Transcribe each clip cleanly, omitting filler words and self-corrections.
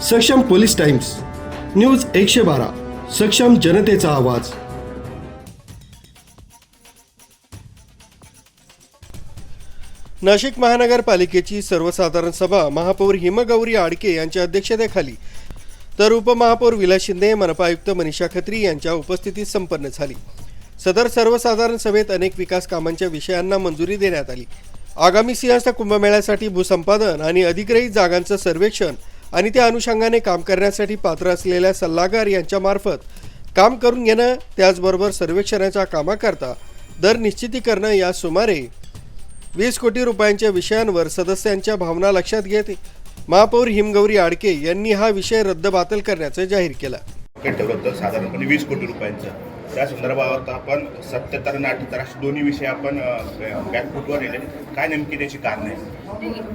सक्षम police times, news 112, सक्षम जनतेचा आवाज. नाशिक महानगरपालिकेची सर्वसाधारण सभा महापौर हिमगौरी आडके यांच्या अध्यक्षतेखाली तर उपमहापौर विलास शिंदे, मनपा आयुक्त मनीषा खत्री यांच्या उपस्थितीत संपन्न झाली. सदर सर्वसाधारण सभेत अनेक विकास कामांच्या विषयांना मंजुरी देण्यात आली. आगामी सिंहस्थ कुंभमेळ्यासाठी भूसंपादन आणि अधिग्रहित जागांचं सर्वेक्षण आणि त्या अनुषंगाने काम करण्यासाठी पात्र असलेल्या सल्लागार यांच्यामार्फत काम करून घेणं, त्याचबरोबर सर्वेक्षणाच्या कामाकरता दर निश्चिती करणं या सुमारे 20 कोटी रुपयांच्या विषयांवर सदस्यांच्या भावना लक्षात घेत महापौर हिमगौरी आडके यांनी हा विषय रद्दबातल करण्याचं जाहीर केलं. ठेवलं होतं साधारणपणे 20 कोटी रुपयांचं. त्या संदर्भात आपण 77 आणि 78 असे दोन्ही विषय आपण बॅकफुटवर नेले. काय नेमकी त्याची कारण आहे?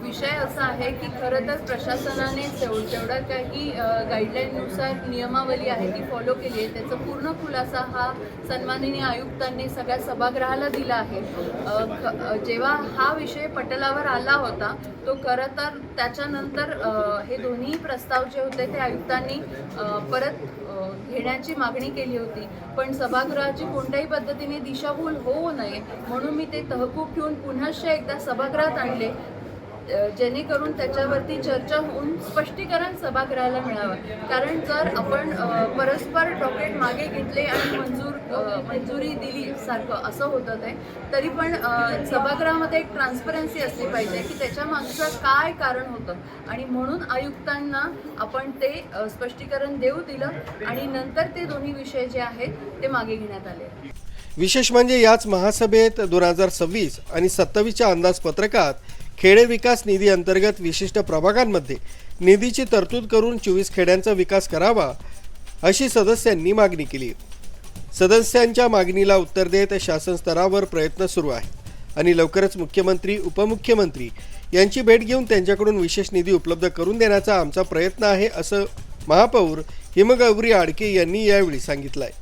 विषय असा आहे की खरं तर प्रशासनाने जेवढा काही गाईडलाईननुसार नियमावली आहे ती फॉलो केली आहे, त्याचा पूर्ण खुलासा हा सन्माननीय आयुक्तांनी सगळ्या सभागृहाला दिला आहे. जेव्हा हा विषय पटलावर आला होता तो खरं तर त्याच्यानंतर हे दोन्ही प्रस्ताव जे होते ते आयुक्तांनी परत घेण्याची मागणी केली होती, पण सभागृहाची कोणत्याही पद्धतीने दिशाभूल होऊ नये म्हणून मी ते तहकूब घेऊन पुन्हा एकदा सभागृहात आणले, जेणेकरून त्याच्यावरती चर्चा होऊन स्पष्टीकरण सभागृहाला मिळावं. कारण जर आपण परस्पर डॉक्युमेंट मागे घेतले आणि मंजुरी दिली सारखं असं होतं ते, तरी पण सभागृहामध्ये एक ट्रान्सपरन्सी असली पाहिजे की त्याच्या मागचं काय कारण होतं आणि म्हणून आयुक्तांना आपण ते स्पष्टीकरण देऊ दिलं आणि नंतर ते दोन्ही विषय जे आहेत ते मागे घेण्यात आले. विशेष म्हणजे याच महासभेत 2026 आणि 27च्या अंदाजपत्रकात खेडे विकास निधी अंतर्गत विशिष्ट प्रभागांमध्ये निधीची तरतूद करून 24 खेड्यांचा विकास करावा अशी सदस्यांनी मागणी केली. सदस्यांच्या मागणीला उत्तर देत शासन स्तरावर प्रयत्न सुरू आहेत आणि लवकरच मुख्यमंत्री, उपमुख्यमंत्री यांची भेट घेऊन त्यांच्याकडून विशेष निधी उपलब्ध करून देण्याचा आमचा प्रयत्न आहे, असं महापौर हिमगौरी आडके यांनी यावेळी सांगितलं आहे.